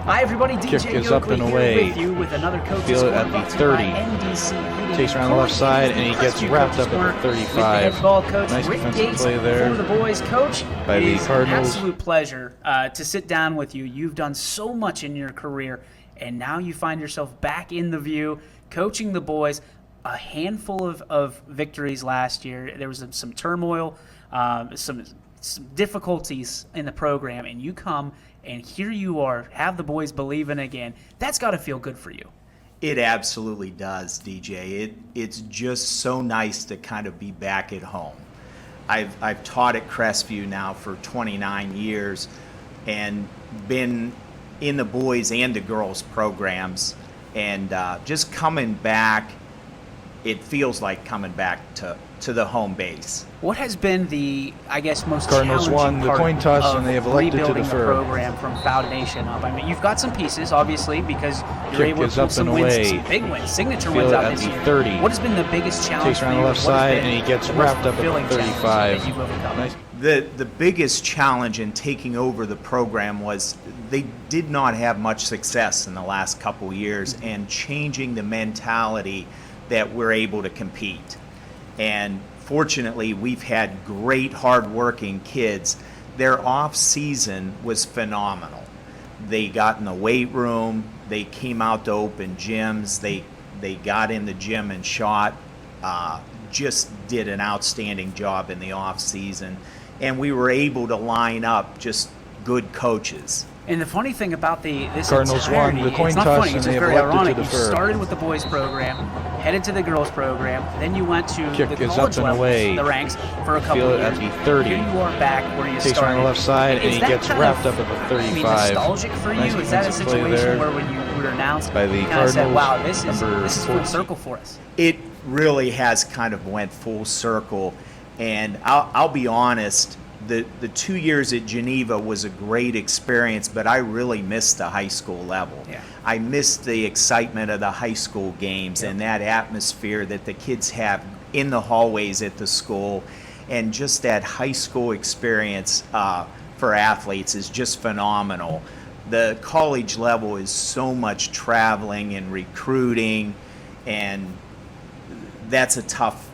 Hi everybody, Kick DJ is up Yoakley and here away. with you with another Coach's Feel it Corner at the brought to you by 30. NDC Heating Takes and around the left Cooling. side, It is and he the gets Crestview wrapped Coach's up at the Corner with the 35. head ball coach Nice Rick defensive Gates play there for the boys. Coach, by it the is an Cardinals. absolute pleasure to sit down with you. You've done so much in your career, and now you find yourself back in the view, coaching the boys. A handful of victories last year. There was some turmoil, some difficulties in the program, and you come and here you are, have the boys believing again. That's got to feel good for you. It absolutely does, DJ. It's just so nice to kind of be back at home. I've taught at Crestview now for 29 years and been in the boys and the girls programs, and just coming back, it feels like coming back to the home base. What has been the, I guess, most Cardinals challenging won the part coin toss, of and they have elected to rebuilding defer. the program from Foundation up? I mean, you've got some pieces, obviously, because you're Kick able is to pull up some and wins, away. some big wins, signature Feel wins it out at this the year. 30. What has been the biggest challenge Takes for around you? the left What has side, been and he gets the most wrapped up at the fulfilling challenge 35. that you've overcome? Nice. The biggest challenge in taking over the program was they did not have much success in the last couple years, and changing the mentality that we're able to compete. And fortunately, we've had great, hard-working kids. Their off-season was phenomenal. They got in the weight room. They came out to open gyms. They got in the gym and shot. Just did an outstanding job in the off-season. And we were able to line up just good coaches. And the funny thing about this Cardinals won entirety, the coin it's not toss, funny, and it's they just have very elected to ironic. You defer. started with the boys program, headed to the girls program, then you went to Kick the is college up and levels, away. the ranks, for a couple Feel of it at years. the 30. Here you are back where you Takes started. around the left side, Is and he that gets kind wrapped of, up at the I mean, 35. nostalgic for you? Nice Is that a defensive play situation there where when you were announced, by the you kind of said, Cardinals, wow, this is number full 14. circle for us? It really has kind of went full circle. And I'll be honest, the 2 years at Geneva was a great experience, but I really missed the high school level. Yeah. I missed the excitement of the high school games and that atmosphere that the kids have in the hallways at the school. And just that high school experience for athletes is just phenomenal. The college level is so much traveling and recruiting, and that's a tough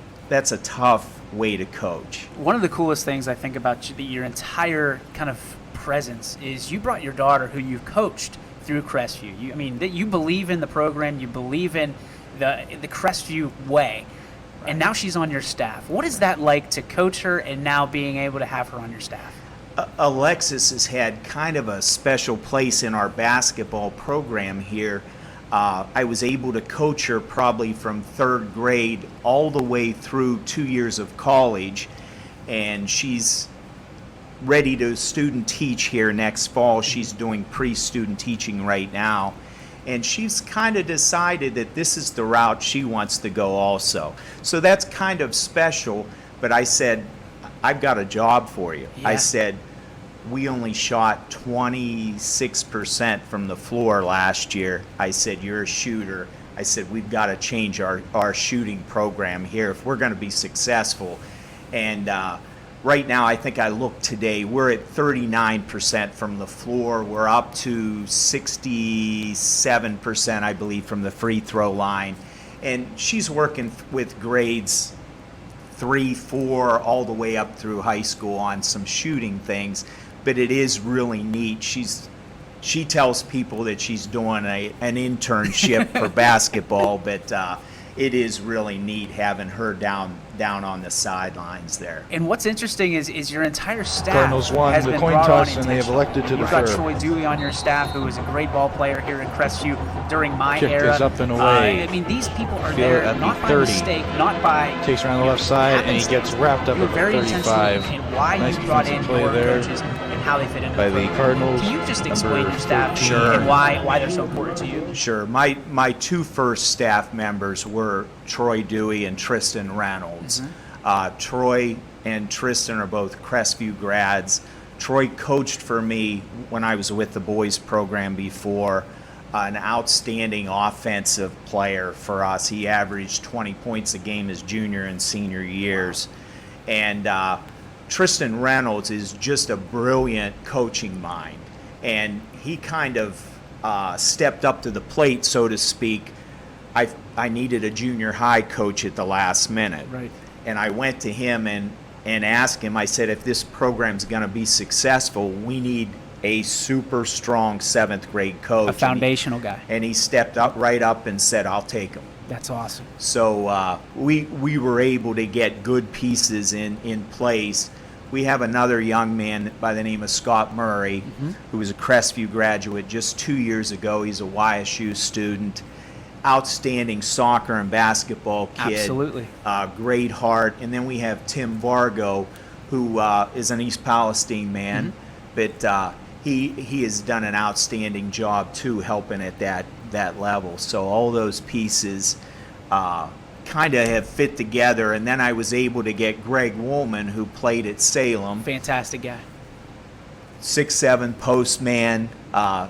way to coach. One of the coolest things I think about your entire kind of presence is you brought your daughter, who you've coached through Crestview. You believe in the program, you believe in the Crestview way, and now she's on your staff. What is that like to coach her and now being able to have her on your staff? Alexis has had kind of a special place in our basketball program here. I was able to coach her probably from third grade all the way through 2 years of college, and she's ready to student teach here next fall. She's doing pre-student teaching right now, and she's kind of decided that this is the route she wants to go also. So that's kind of special, but I said, I've got a job for you. Yeah. I said, we only shot 26% from the floor last year. I said, you're a shooter. I said, we've got to change our shooting program here if we're going to be successful. And right now, I think I looked today, we're at 39% from the floor. We're up to 67%, I believe, from the free throw line. And she's working with grades 3, 4, all the way up through high school on some shooting things. But it is really neat. She tells people that she's doing an internship for basketball, but it is really neat having her down on the sidelines there. And what's interesting is your entire staff Cardinals won has the been coin brought toss, on and they have intentionally. elected to You've got defer. Troy Dewey on your staff, who was a great ball player here at Crestview during my Kick era. is up and away. These people are Feel it there at the not by 30. mistake, not by Takes around the left side, and he happenstance. gets wrapped up You were at very the intentional 35. in why Nice you brought in defensive play your there coaches and how they fit into by the the program. Cardinals, Can you just explain number your staff 13. and why they're so important to you? Sure. My two first staff members were Troy Dewey and Tristan Reynolds. Troy and Tristan are both Crestview grads. Troy coached for me when I was with the boys program before. An outstanding offensive player for us. He averaged 20 points a game his junior and senior years. And Tristan Reynolds is just a brilliant coaching mind. And he kind of stepped up to the plate, so to speak, I needed a junior high coach at the last minute. Right. And I went to him and asked him, I said, if this program's going to be successful, we need a super strong 7th grade coach. A foundational guy. And he stepped up right up and said, I'll take him. That's awesome. So we were able to get good pieces in place. We have another young man by the name of Scott Murray, who was a Crestview graduate just 2 years ago. He's a YSU student. Outstanding soccer and basketball kid. Absolutely. Great heart. And then we have Tim Vargo, who is an East Palestine man, but he has done an outstanding job too, helping at that level. So all those pieces kind of have fit together. And then I was able to get Greg Woolman, who played at Salem. Fantastic guy. 6'7" postman,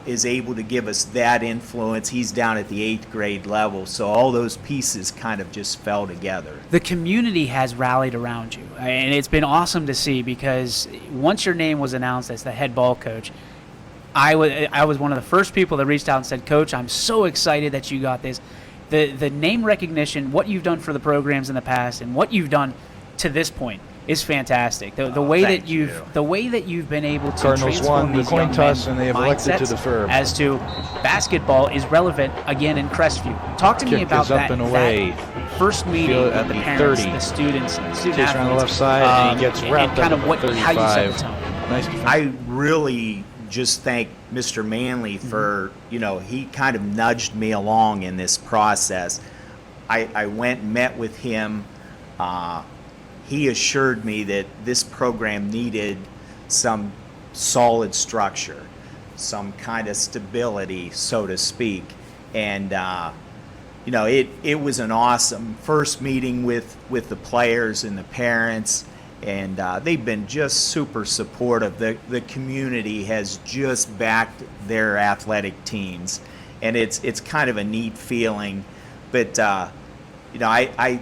is able to give us that influence. He's down at the 8th grade level. So all those pieces kind of just fell together. The community has rallied around you, and it's been awesome to see, because once your name was announced as the head ball coach, I was one of the first people that reached out and said, Coach, I'm so excited that you got this. The name recognition, what you've done for the programs in the past, and what you've done to this point is fantastic. The way that you've been able to Cardinals transform won the these coin young toss, men and they have elected to mindsets defer. as to basketball is relevant again in Crestview. Talk to me Kick about is up that, and away. that first meeting Field with at the the parents, 30. the students, the student Takes around the athletes, left side, and he gets wrapped and kind up of at the how you set the 35. tone. Nice defense. I really just thank Mr. Manley for, he kind of nudged me along in this process. I went and met with him. He assured me that this program needed some solid structure, some kind of stability, so to speak. And, it was an awesome first meeting with the players and the parents. And they've been just super supportive. The community has just backed their athletic teams, and it's kind of a neat feeling. But I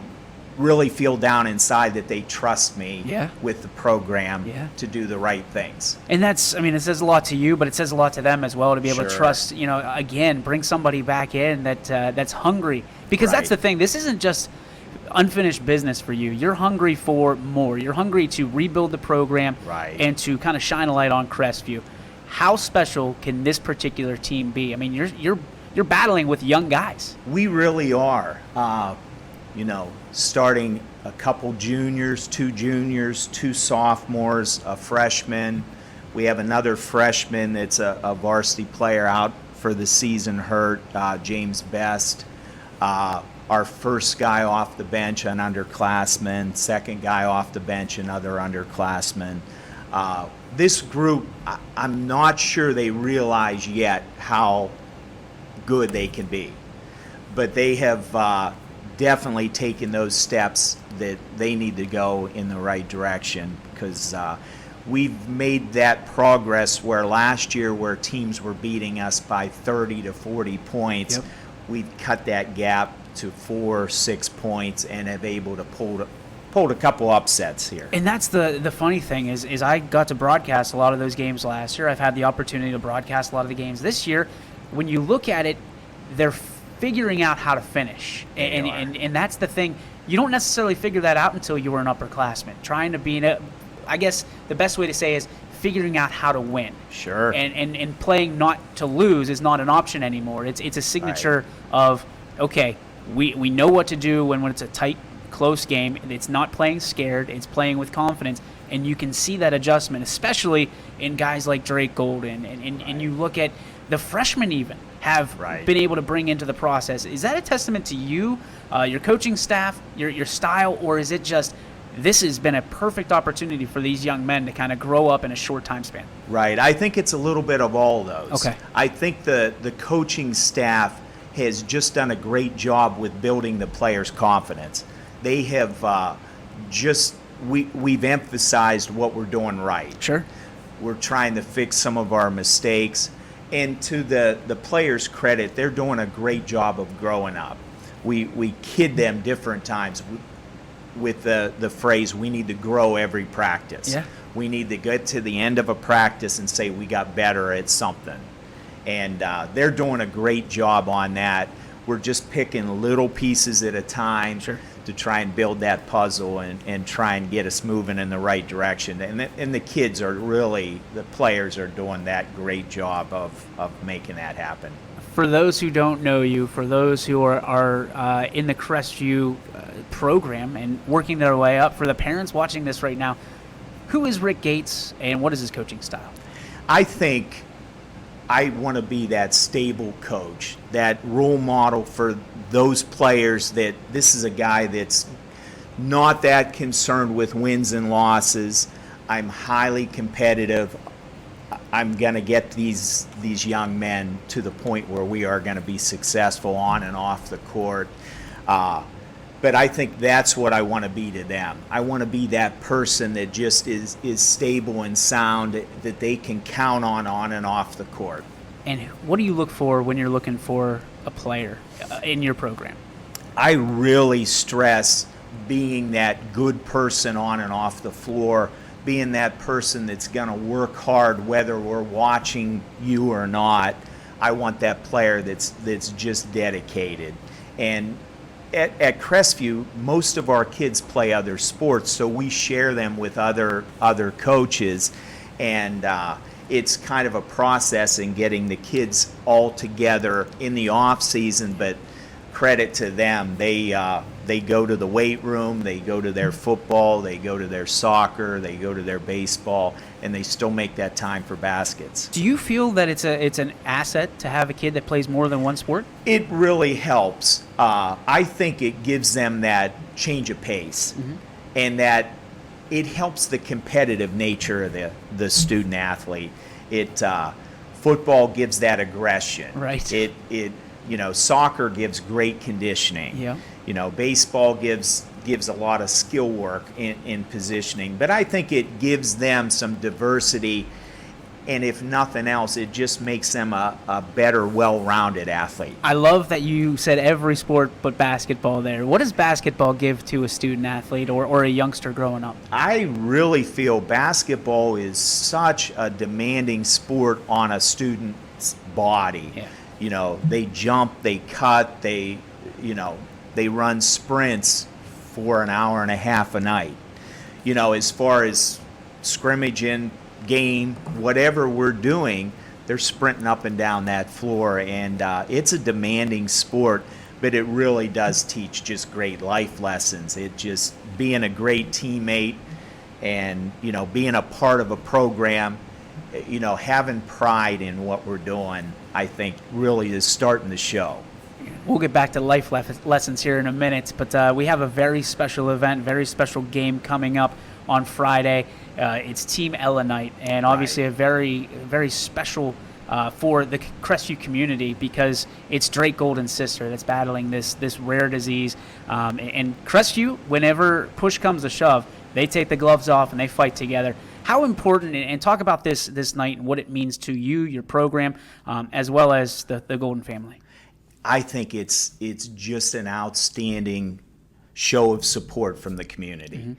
really feel down inside that they trust me with the program to do the right things. And it says a lot to you, but it says a lot to them as well, to be able to Sure. trust, again, bring somebody back in that's hungry. Because that's the thing. This isn't just unfinished business for you. You're hungry for more. You're hungry to rebuild the program and to kind of shine a light on Crestview. How special can this particular team be? I mean, you're battling with young guys. We really are. Starting a couple juniors, 2 sophomores, a freshman. We have another freshman that's a varsity player out for the season, hurt, James Best. Our first guy off the bench, an underclassman. Second guy off the bench, another underclassman. This group, I'm not sure they realize yet how good they can be. But they have definitely taken those steps that they need to go in the right direction, because we've made that progress where last year, where teams were beating us by 30 to 40 points, we've cut that gap to 4-6 points and have able to pulled a couple upsets here. And that's the funny thing is I got to broadcast a lot of those games last year. I've had the opportunity to broadcast a lot of the games this year. When you look at it, they're figuring out how to finish. And that's the thing. You don't necessarily figure that out until you're an upperclassman. Trying to be I guess the best way to say is figuring out how to win. Sure. And playing not to lose is not an option anymore. It's a signature of, okay, we know what to do when it's a tight, close game. It's not playing scared. It's playing with confidence. And you can see that adjustment, especially in guys like Drake Golden. And you look at the freshmen even have been able to bring into the process. Is that a testament to you, your coaching staff, your style, or is it just this has been a perfect opportunity for these young men to kind of grow up in a short time span? Right. I think it's a little bit of all those. Okay. I think the coaching staff has just done a great job with building the players' confidence. They have we've emphasized what we're doing right. Sure. We're trying to fix some of our mistakes. And to the players' credit, they're doing a great job of growing up. We kid them different times with the phrase, we need to grow every practice. Yeah. We need to get to the end of a practice and say we got better at something. and they're doing a great job on that. We're just picking little pieces at a time to try and build that puzzle and try and get us moving in the right direction. And the kids are really, the players are doing that great job of making that happen. For those who don't know you, for those who are in the Crestview program and working their way up, for the parents watching this right now, who is Rick Gates and what is his coaching style? I think I want to be that stable coach, that role model for those players, that this is a guy that's not that concerned with wins and losses. I'm highly competitive. I'm going to get these young men to the point where we are going to be successful on and off the court. But I think that's what I want to be to them. I want to be that person that just is stable and sound, that they can count on and off the court. And what do you look for when you're looking for a player in your program? I really stress being that good person on and off the floor, being that person that's going to work hard whether we're watching you or not. I want that player that's just dedicated. And at Crestview, most of our kids play other sports, so we share them with other coaches, and it's kind of a process in getting the kids all together in the off season. But credit to them, they go to the weight room, they go to their football, they go to their soccer, they go to their baseball, and they still make that time for baskets. Do you feel that it's an asset to have a kid that plays more than one sport? It really helps. I think it gives them that change of pace, and that it helps the competitive nature of the student athlete. Football gives that aggression. Right. Soccer gives great conditioning. Yeah. Baseball gives a lot of skill work in positioning. But I think it gives them some diversity, and if nothing else, it just makes them a better, well-rounded athlete. I love that you said every sport but basketball there. What does basketball give to a student athlete or a youngster growing up? I really feel basketball is such a demanding sport on a student's body. Yeah. They jump, they cut, they run sprints for an hour and a half a night. As far as scrimmaging, game, whatever we're doing, they're sprinting up and down that floor, and it's a demanding sport, but it really does teach just great life lessons. It just being a great teammate and, being a part of a program, having pride in what we're doing, I think really is starting to show. We'll get back to life lessons here in a minute, but we have a very special event, very special game coming up on Friday. It's Team Ella Night, and obviously a very, very special for the Crestview community, because it's Drake Golden's sister that's battling this rare disease. And Crestview, whenever push comes to shove, they take the gloves off and they fight together. How important, and talk about this night and what it means to you, your program, as well as the Golden family. I think it's just an outstanding show of support from the community.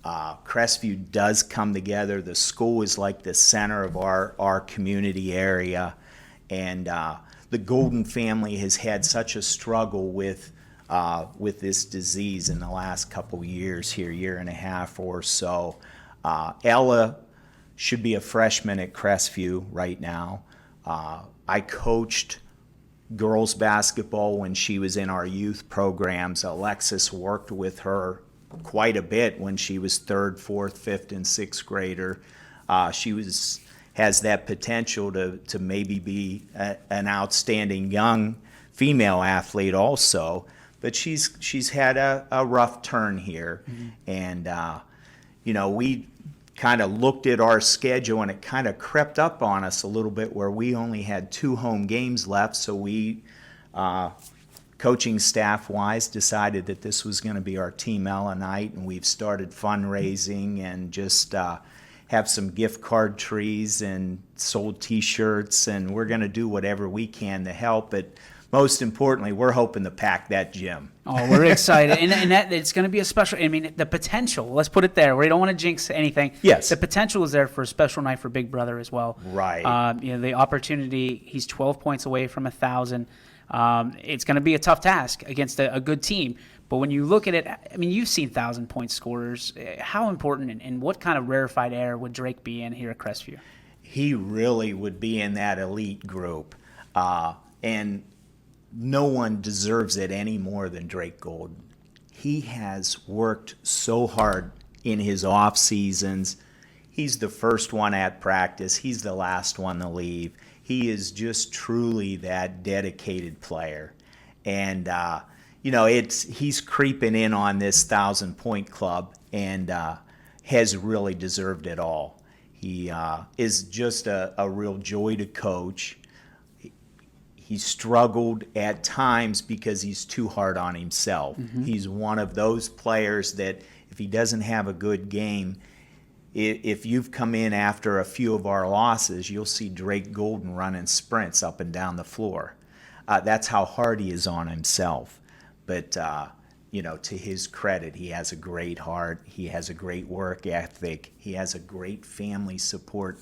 Crestview does come together. The school is like the center of our community area, and the Golden family has had such a struggle with this disease in the last couple years here, year and a half or so. Ella should be a freshman at Crestview right now. I coached girls basketball when she was in our youth programs. Alexis worked with her quite a bit when she was third, fourth, fifth, and sixth grader. She has that potential to maybe be an outstanding young female athlete also, but she's had a rough turn here. And we kind of looked at our schedule, and it kind of crept up on us a little bit where we only had 2 home games left, so we coaching staff-wise decided that this was going to be our Team Ella night, and we've started fundraising and just have some gift card trees and sold T-shirts, and we're going to do whatever we can to help. But most importantly, we're hoping to pack that gym. Oh, we're excited, and that it's going to be a special. I mean, the potential. Let's put it there. We don't want to jinx anything. Yes. The potential is there for a special night for Big Brother as well. Right. The opportunity. He's 12 points away from 1,000. It's going to be a tough task against a good team. But when you look at it, I mean, you've seen 1,000-point scorers. How important and what kind of rarefied air would Drake be in here at Crestview? He really would be in that elite group, and no one deserves it any more than Drake Golden. He has worked so hard in his off seasons. He's the first one at practice. He's the last one to leave. He is just truly that dedicated player. And, he's creeping in on this 1,000-point club and has really deserved it all. He is just a real joy to coach. He struggled at times because he's too hard on himself. Mm-hmm. He's one of those players that if he doesn't have a good game, if you've come in after a few of our losses, you'll see Drake Golden running sprints up and down the floor. That's how hard he is on himself. But, to his credit, he has a great heart. He has a great work ethic. He has a great family support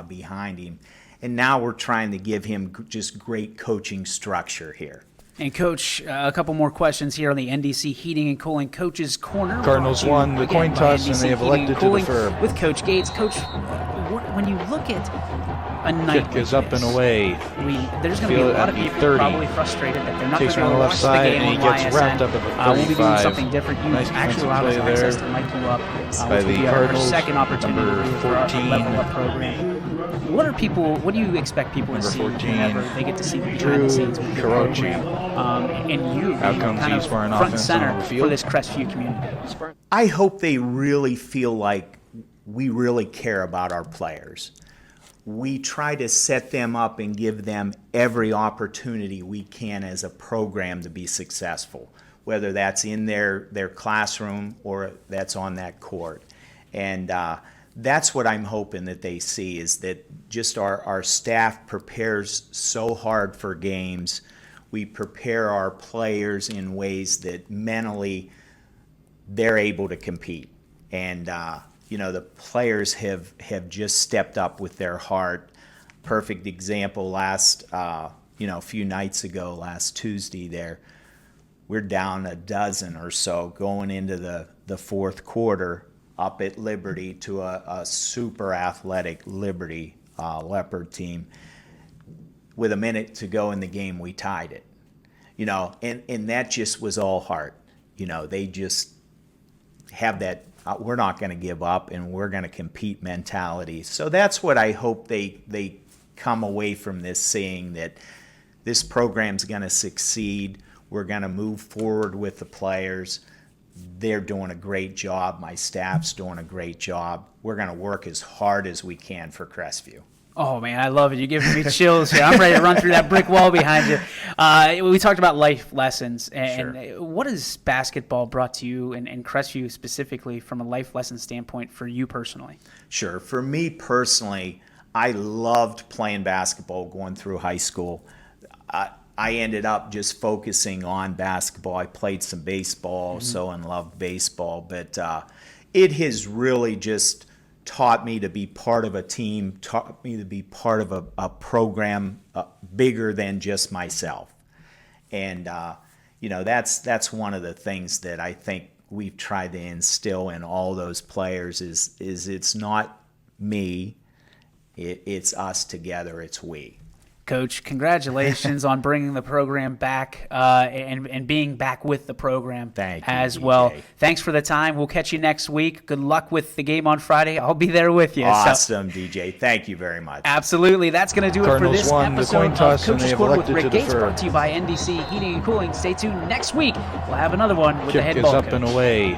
behind him. And now we're trying to give him just great coaching structure here. And, Coach, a couple more questions here on the NDC Heating and Cooling Coach's Corner. Cardinals won the coin toss, and they have elected to defer. With Coach Gates. Coach, when you look at a night kick is up and away. There's going to be a lot of people probably frustrated that they're not going to on the left watch side, the game and he on gets YSN. wrapped up at the 35. We'll be doing something different. You Nice actually allowed us play access there to Mike Up, by which will the be our Cardinals, second opportunity number for our 14. Level Up program. What do you expect people to Number see 14, whenever they get to see the behind the scenes with the program? And you being comes kind of East Warren front and offense center on the for field. this Crestview community. I hope they really feel like we really care about our players. We try to set them up and give them every opportunity we can as a program to be successful, whether that's in their classroom or that's on that court. And that's what I'm hoping that they see, is that just our staff prepares so hard for games. We prepare our players in ways that mentally they're able to compete. And the players have just stepped up with their heart. Perfect example a few nights ago, last Tuesday there, we're down a dozen or so going into the fourth quarter up at Liberty to a super athletic Liberty Leopard team. With a minute to go in the game, we tied it. And that just was all heart. They just have that we're not going to give up and we're going to compete mentality. So that's what I hope they come away from this, seeing that this program's going to succeed. We're going to move forward with the players. They're doing a great job. My staff's doing a great job. We're going to work as hard as we can for Crestview. Oh, man, I love it. You're giving me chills here. I'm ready to run through that brick wall behind you. We talked about life lessons. And Sure. What has basketball brought to you and Crestview specifically from a life lesson standpoint for you personally? Sure. For me personally, I loved playing basketball going through high school. I ended up just focusing on basketball. I played some baseball, so and loved baseball. But it has really just taught me to be part of a team, taught me to be part of a program bigger than just myself. And, that's one of the things that I think we've tried to instill in all those players is it's not me, it's us together, it's we. Coach, congratulations on bringing the program back and being back with the program. Thank you, as DJ. well. Thanks for the time. We'll catch you next week. Good luck with the game on Friday. I'll be there with you. Awesome, DJ. Thank you very much. Absolutely. That's going to do Cardinals it for this won the episode coin toss, of and they Coach's have Corner with elected Rick to Gates, defer. brought to you by NDC Heating and Cooling. Stay tuned next week. We'll have another one with the Kick head is ball up coach. and away.